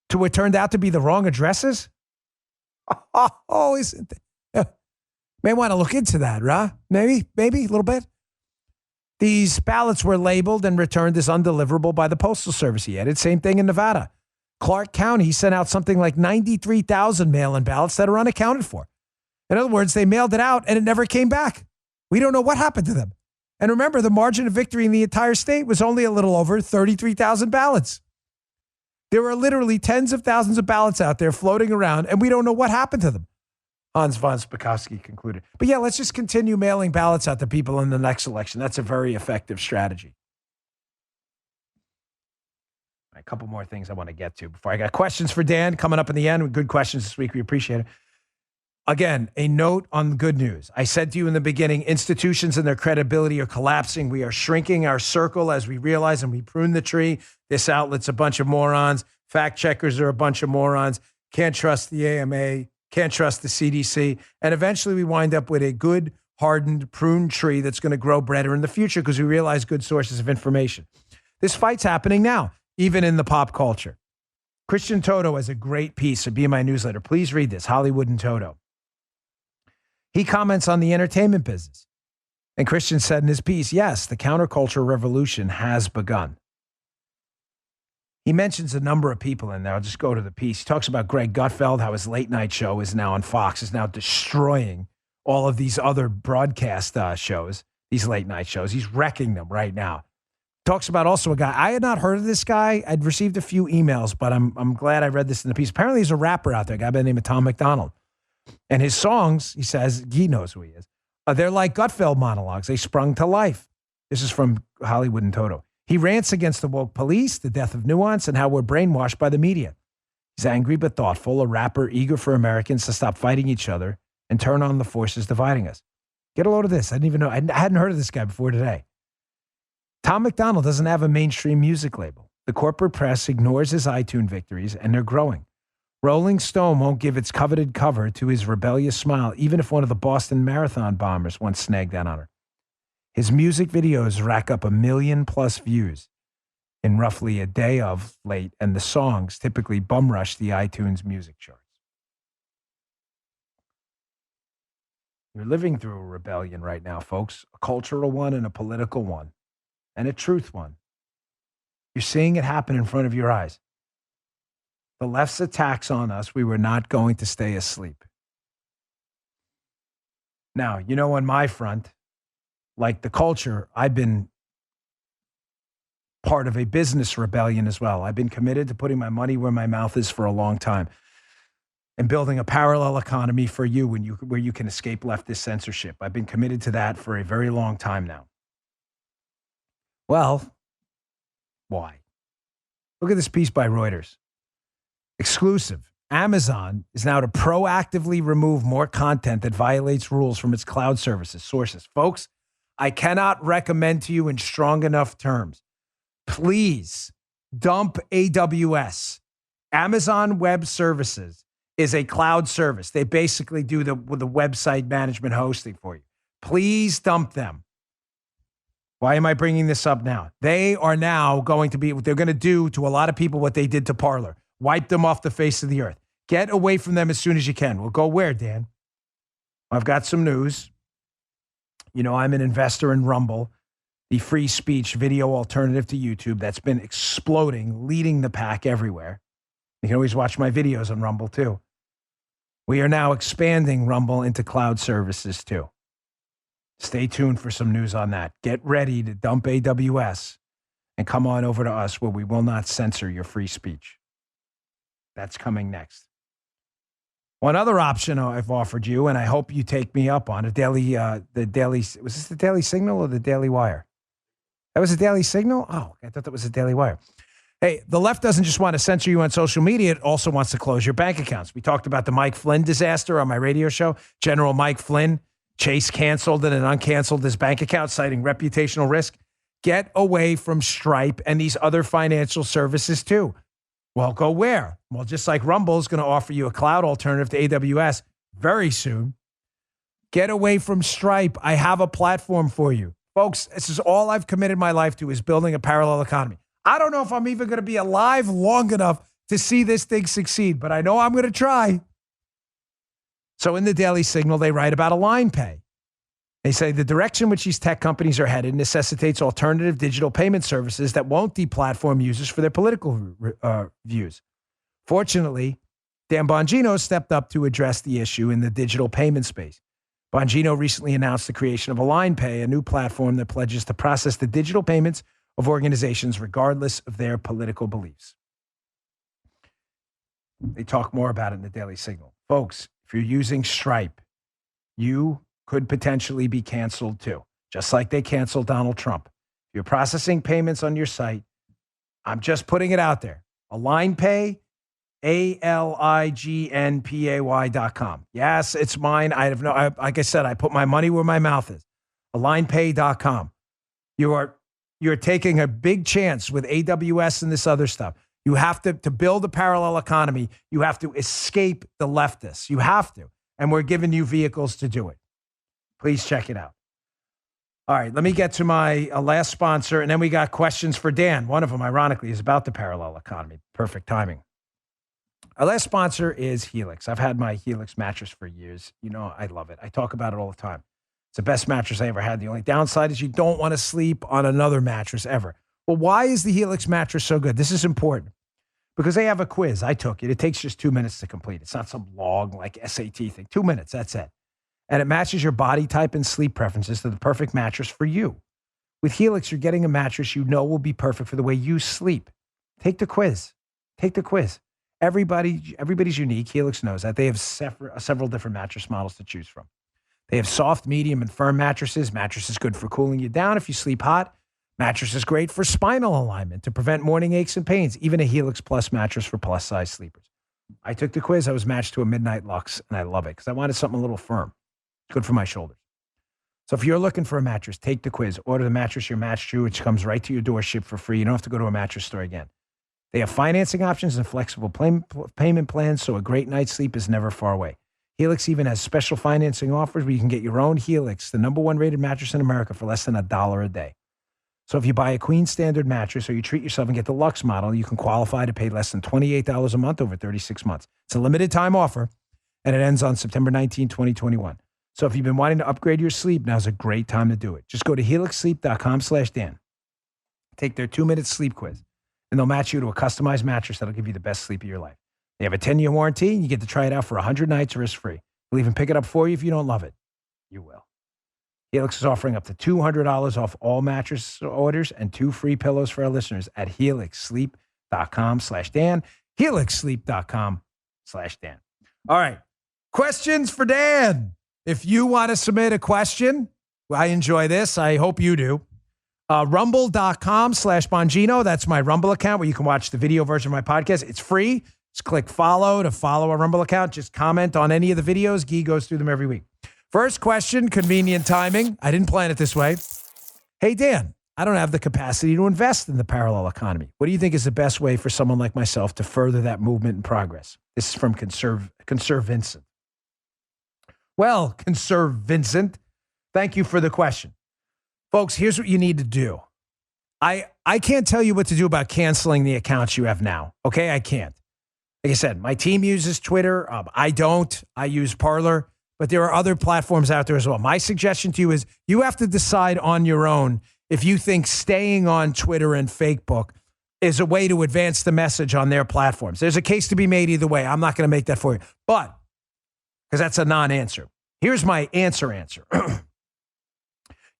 to what turned out to be the wrong addresses. Oh, isn't it? May want to look into that, right? Maybe a little bit. These ballots were labeled and returned as undeliverable by the Postal Service. He added, same thing in Nevada. Clark County sent out something like 93,000 mail-in ballots that are unaccounted for. In other words, they mailed it out and it never came back. We don't know what happened to them. And remember, the margin of victory in the entire state was only a little over 33,000 ballots. There are literally tens of thousands of ballots out there floating around, and we don't know what happened to them. Hans von Spakovsky concluded. But yeah, let's just continue mailing ballots out to people in the next election. That's a very effective strategy. A couple more things I want to get to before I got questions for Dan coming up in the end. Good questions this week. We appreciate it. Again, a note on the good news. I said to you in the beginning, institutions and their credibility are collapsing. We are shrinking our circle as we realize and we prune the tree. This outlet's a bunch of morons. Fact checkers are a bunch of morons. Can't trust the AMA. Can't trust the CDC. And eventually we wind up with a good, hardened, pruned tree that's going to grow better in the future because we realize good sources of information. This fight's happening now, even in the pop culture. Christian Toto has a great piece to be in my newsletter. Please read this, Hollywood and Toto. He comments on the entertainment business. And Christian said in his piece, yes, the counterculture revolution has begun. He mentions a number of people in there. I'll just go to the piece. He talks about Greg Gutfeld, how his late night show is now on Fox, is now destroying all of these other broadcast shows, these late night shows. He's wrecking them right now. Talks about also a guy. I had not heard of this guy. I'd received a few emails, but I'm glad I read this in the piece. Apparently he's a rapper out there, a guy by the name of Tom McDonald. And his songs, he says, he knows who he is. They're like Gutfeld monologues. They sprung to life. This is from Hollywood and Toto. He rants against the woke police, the death of nuance, and how we're brainwashed by the media. He's angry but thoughtful, a rapper eager for Americans to stop fighting each other and turn on the forces dividing us. Get a load of this. I didn't even know. I hadn't heard of this guy before today. Tom McDonald doesn't have a mainstream music label. The corporate press ignores his iTunes victories, and they're growing. Rolling Stone won't give its coveted cover to his rebellious smile, even if one of the Boston Marathon bombers once snagged that honor. His music videos rack up 1 million+ views in roughly a day of late, and the songs typically bum rush the iTunes music charts. You're living through a rebellion right now, folks, a cultural one and a political one, and a truth one. You're seeing it happen in front of your eyes. The left's attacks on us, we were not going to stay asleep. Now, on my front, like the culture, I've been part of a business rebellion as well. I've been committed to putting my money where my mouth is for a long time and building a parallel economy for you where you can escape leftist censorship. I've been committed to that for a very long time now. Well, why? Look at this piece by Reuters. Exclusive. Amazon is now to proactively remove more content that violates rules from its cloud services. Sources. Folks, I cannot recommend to you in strong enough terms. Please dump AWS. Amazon Web Services is a cloud service. They basically do the website management hosting for you. Please dump them. Why am I bringing this up now? They are now going to be, they're going to do to a lot of people what they did to Parler. Wipe them off the face of the earth. Get away from them as soon as you can. Well, go where, Dan? I've got some news. I'm an investor in Rumble, the free speech video alternative to YouTube that's been exploding, leading the pack everywhere. You can always watch my videos on Rumble too. We are now expanding Rumble into cloud services too. Stay tuned for some news on that. Get ready to dump AWS and come on over to us where we will not censor your free speech. That's coming next. One other option I've offered you, and I hope you take me up on, was this the Daily Signal or the Daily Wire? That was a Daily Signal? Oh, I thought that was a Daily Wire. Hey, the left doesn't just want to censor you on social media. It also wants to close your bank accounts. We talked about the Mike Flynn disaster on my radio show. General Mike Flynn, Chase canceled and then uncanceled his bank account, citing reputational risk. Get away from Stripe and these other financial services too. Well, go where? Well, just like Rumble is going to offer you a cloud alternative to AWS very soon. Get away from Stripe. I have a platform for you. Folks, this is all I've committed my life to is building a parallel economy. I don't know if I'm even going to be alive long enough to see this thing succeed, but I know I'm going to try. So in the Daily Signal, they write about Align Pay. They say the direction which these tech companies are headed necessitates alternative digital payment services that won't deplatform users for their political views. Fortunately, Dan Bongino stepped up to address the issue in the digital payment space. Bongino recently announced the creation of Align Pay, a new platform that pledges to process the digital payments of organizations regardless of their political beliefs. They talk more about it in the Daily Signal. Folks, if you're using Stripe, you could potentially be canceled too, just like they canceled Donald Trump. If you're processing payments on your site, I'm just putting it out there. Align Pay, ALIGNPAY.com. Yes, it's mine. Like I said, I put my money where my mouth is. AlignPay.com. You're taking a big chance with AWS and this other stuff. You have to build a parallel economy. You have to escape the leftists. You have to. And we're giving you vehicles to do it. Please check it out. All right, let me get to my last sponsor, and then we got questions for Dan. One of them, ironically, is about the parallel economy. Perfect timing. Our last sponsor is Helix. I've had my Helix mattress for years. You know, I love it. I talk about it all the time. It's the best mattress I ever had. The only downside is you don't want to sleep on another mattress ever. Well, why is the Helix mattress so good? This is important because they have a quiz. I took it. It takes just 2 minutes to complete. It's not some long like SAT thing. 2 minutes, that's it. And it matches your body type and sleep preferences to the perfect mattress for you. With Helix, you're getting a mattress you know will be perfect for the way you sleep. Take the quiz. Take the quiz. Everybody's unique. Helix knows that. They have several different mattress models to choose from. They have soft, medium, and firm mattresses. Mattress is good for cooling you down if you sleep hot. Mattress is great for spinal alignment to prevent morning aches and pains. Even a Helix Plus mattress for plus-size sleepers. I took the quiz. I was matched to a Midnight Lux, and I love it because I wanted something a little firm. Good for my shoulders. So if you're looking for a mattress, take the quiz. Order the mattress you're matched to, which comes right to your door, shipped for free. You don't have to go to a mattress store again. They have financing options and flexible payment plans, so a great night's sleep is never far away. Helix even has special financing offers where you can get your own Helix, the #1 rated mattress in America, for less than $1 a day. So if you buy a Queen Standard mattress or you treat yourself and get the Lux model, you can qualify to pay less than $28 a month over 36 months. It's a limited time offer, and it ends on September 19, 2021. So if you've been wanting to upgrade your sleep, now's a great time to do it. Just go to helixsleep.com/Dan. Take their 2-minute sleep quiz, and they'll match you to a customized mattress that'll give you the best sleep of your life. They have a 10-year warranty, and you get to try it out for 100 nights risk-free. They'll even pick it up for you if you don't love it. You will. Helix is offering up to $200 off all mattress orders and 2 free pillows for our listeners at helixsleep.com/Dan. helixsleep.com/Dan. All right. Questions for Dan. If you want to submit a question, I enjoy this. I hope you do. Rumble.com/Bongino. That's my Rumble account where you can watch the video version of my podcast. It's free. Just click follow to follow a Rumble account. Just comment on any of the videos. Guy goes through them every week. First question, convenient timing. I didn't plan it this way. Hey, Dan, I don't have the capacity to invest in the parallel economy. What do you think is the best way for someone like myself to further that movement and progress? This is from Conserve Vincent. Well, Conserve Vincent, thank you for the question. Folks, here's what you need to do. I can't tell you what to do about canceling the accounts you have now. Okay, I can't. Like I said, my team uses Twitter. I don't. I use Parler. But there are other platforms out there as well. My suggestion to you is you have to decide on your own if you think staying on Twitter and Facebook is a way to advance the message on their platforms. There's a case to be made either way. I'm not going to make that for you. But, because that's a non-answer. Here's my answer.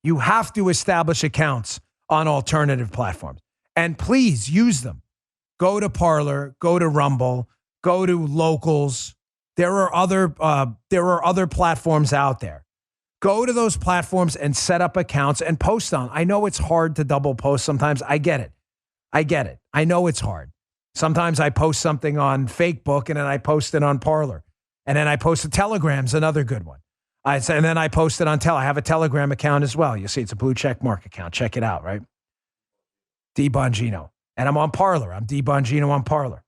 You have to establish accounts on alternative platforms. And please use them. Go to Parler, go to Rumble, go to Locals. There are other platforms out there. Go to those platforms and set up accounts and post on. I know it's hard to double post sometimes. I get it. I know it's hard. Sometimes I post something on Facebook and then I post it on Parler. And then I post a Telegram's another good one. And then I post it on I have a Telegram account as well. You'll see it's a blue check mark account. Check it out, right? D Bongino. And I'm on Parler. I'm D Bongino on Parler.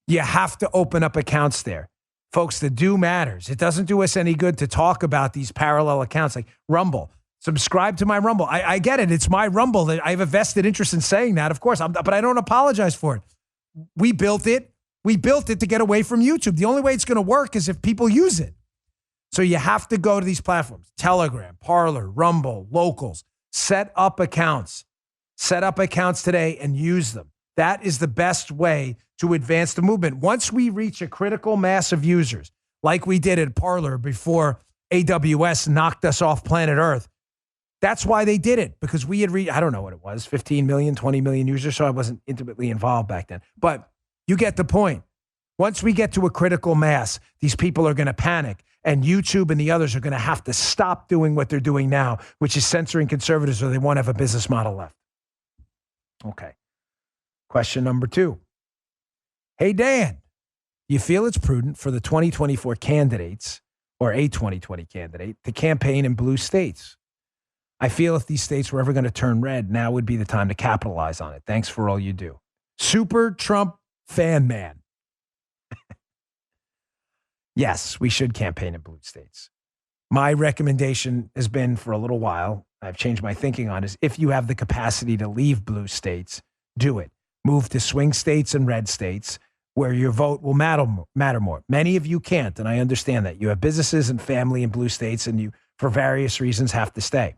You have to open up accounts there. Folks, the do matters. It doesn't do us any good to talk about these parallel accounts like Rumble. Subscribe to my Rumble. I get it. It's my Rumble. I have a vested interest in saying that, of course, but I don't apologize for it. We built it. We built it to get away from YouTube. The only way it's going to work is if people use it. So you have to go to these platforms, Telegram, Parler, Rumble, Locals. Set up accounts. Set up accounts today and use them. That is the best way to advance the movement. Once we reach a critical mass of users, like we did at Parler before AWS knocked us off planet Earth, that's why they did it, because we had reached, I don't know what it was, 15 million, 20 million users, so I wasn't intimately involved back then. But you get the point. Once we get to a critical mass, these people are going to panic, and YouTube and the others are going to have to stop doing what they're doing now, which is censoring conservatives, or they won't have a business model left. Okay. Question number 2. Hey, Dan, you feel it's prudent for the 2024 candidates or a 2020 candidate to campaign in blue states? I feel if these states were ever going to turn red, now would be the time to capitalize on it. Thanks for all you do. Super Trump fan man. Yes, we should campaign in blue states. My recommendation has been for a little while, I've changed my thinking on, is if you have the capacity to leave blue states, do it. Move to swing states and red states where your vote will matter more. Many of you can't, and I understand that. You have businesses and family in blue states, and you, for various reasons, have to stay.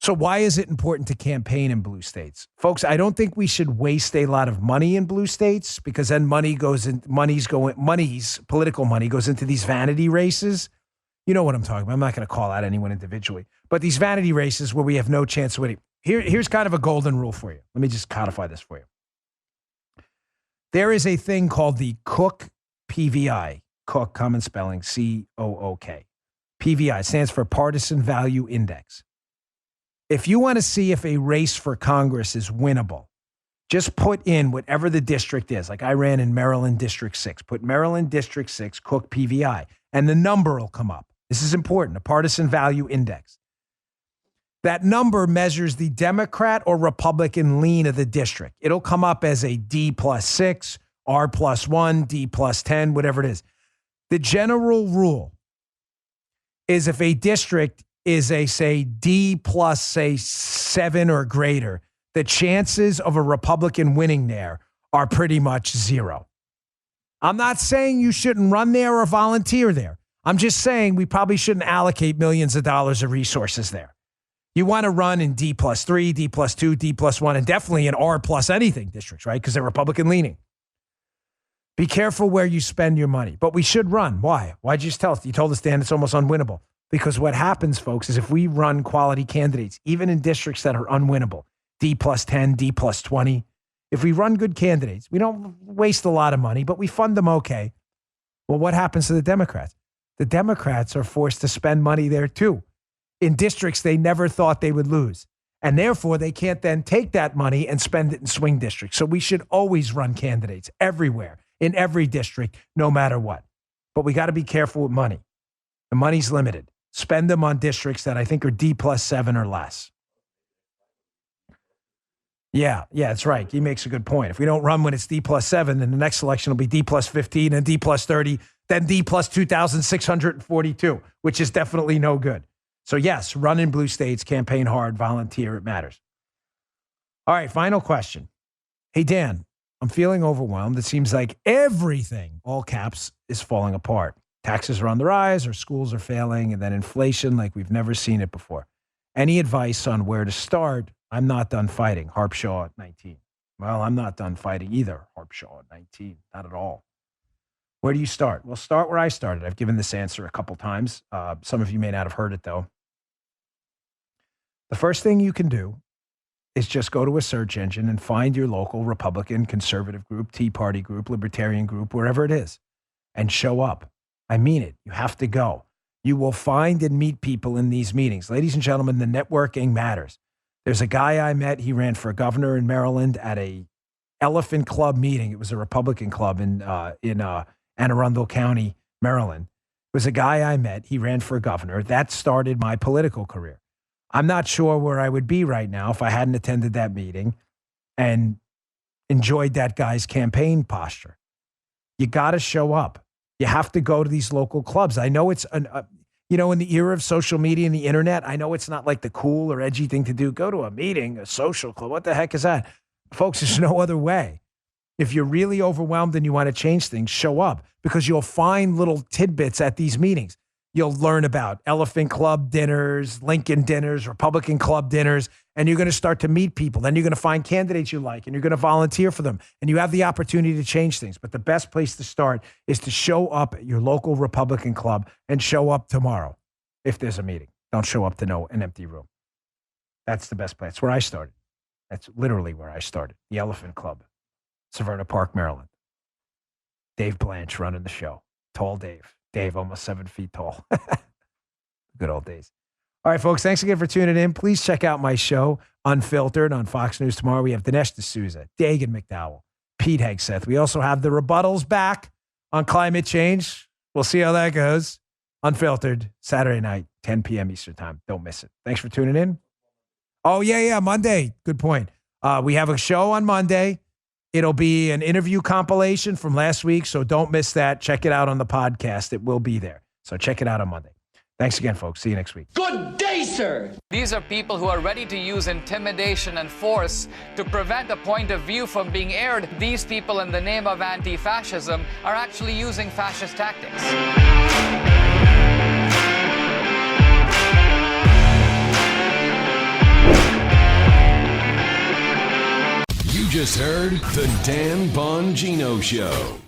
So why is it important to campaign in blue states? Folks, I don't think we should waste a lot of money in blue states, because then political money goes into these vanity races. You know what I'm talking about. I'm not going to call out anyone individually, but these vanity races where we have no chance of winning. Here's kind of a golden rule for you. Let me just codify this for you. There is a thing called the Cook PVI, Cook, common spelling, COOK. PVI stands for Partisan Value Index. If you want to see if a race for Congress is winnable, just put in whatever the district is. Like I ran in Maryland District 6. Put Maryland District 6, Cook PVI, and the number will come up. This is important, a Partisan Value Index. That number measures the Democrat or Republican lean of the district. It'll come up as a D+6, R+1, D+10, whatever it is. The general rule is if a district is a, say, D plus, say, 7 or greater, the chances of a Republican winning there are pretty much zero. I'm not saying you shouldn't run there or volunteer there. I'm just saying we probably shouldn't allocate millions of dollars of resources there. You want to run in D+3, D+2, D+1, and definitely in R plus anything districts, right? Because they're Republican leaning. Be careful where you spend your money. But we should run. Why? Why'd you just tell us? You told us, Dan, it's almost unwinnable. Because what happens, folks, is if we run quality candidates, even in districts that are unwinnable, D+10, D+20, if we run good candidates, we don't waste a lot of money, but we fund them okay. Well, what happens to the Democrats? The Democrats are forced to spend money there too, in districts they never thought they would lose. And therefore, they can't then take that money and spend it in swing districts. So we should always run candidates everywhere, in every district, no matter what. But we got to be careful with money. The money's limited. Spend them on districts that I think are D+7 or less. Yeah, that's right. He makes a good point. If we don't run when it's D+7, then the next election will be D+15 and D+30, then D+2,642, which is definitely no good. So yes, run in blue states, campaign hard, volunteer, it matters. All right, final question. Hey, Dan, I'm feeling overwhelmed. It seems like everything, all caps, is falling apart. Taxes are on the rise, our schools are failing, and then inflation like we've never seen it before. Any advice on where to start? I'm not done fighting. Harpshaw at 19. Well, I'm not done fighting either. Harpshaw at 19. Not at all. Where do you start? Well, start where I started. I've given this answer a couple times. Some of you may not have heard it, though. The first thing you can do is just go to a search engine and find your local Republican, conservative group, Tea Party group, Libertarian group, wherever it is, and show up. I mean it. You have to go. You will find and meet people in these meetings. Ladies and gentlemen, the networking matters. There's a guy I met. He ran for governor in Maryland at a Elephant Club meeting. It was a Republican club in Anne Arundel County, Maryland. It was a guy I met. He ran for governor. That started my political career. I'm not sure where I would be right now if I hadn't attended that meeting and enjoyed that guy's campaign posture. You got to show up. You have to go to these local clubs. I know it's in the era of social media and the internet, I know it's not like the cool or edgy thing to do. Go to a meeting, a social club. What the heck is that? Folks, there's no other way. If you're really overwhelmed and you want to change things, show up, because you'll find little tidbits at these meetings. You'll learn about Elephant Club dinners, Lincoln dinners, Republican Club dinners, and you're going to start to meet people. Then you're going to find candidates you like, and you're going to volunteer for them, and you have the opportunity to change things. But the best place to start is to show up at your local Republican club and show up tomorrow if there's a meeting. Don't show up to an empty room. That's the best place. That's where I started. That's literally where I started, the Elephant Club, Severna Park, Maryland. Dave Blanche running the show. Tall Dave. Dave, almost 7 feet tall. Good old days. All right, folks, thanks again for tuning in. Please check out my show, Unfiltered, on Fox News tomorrow. We have Dinesh D'Souza, Dagan McDowell, Pete Hegseth. We also have the rebuttals back on climate change. We'll see how that goes. Unfiltered, Saturday night, 10 p.m. Eastern time. Don't miss it. Thanks for tuning in. Oh, yeah, Monday. Good point. We have a show on Monday. It'll be an interview compilation from last week, so don't miss that. Check it out on the podcast. It will be there. So check it out on Monday. Thanks again, folks. See you next week. Good day, sir. These are people who are ready to use intimidation and force to prevent a point of view from being aired. These people, in the name of anti-fascism, are actually using fascist tactics. You just heard The Dan Bongino Show.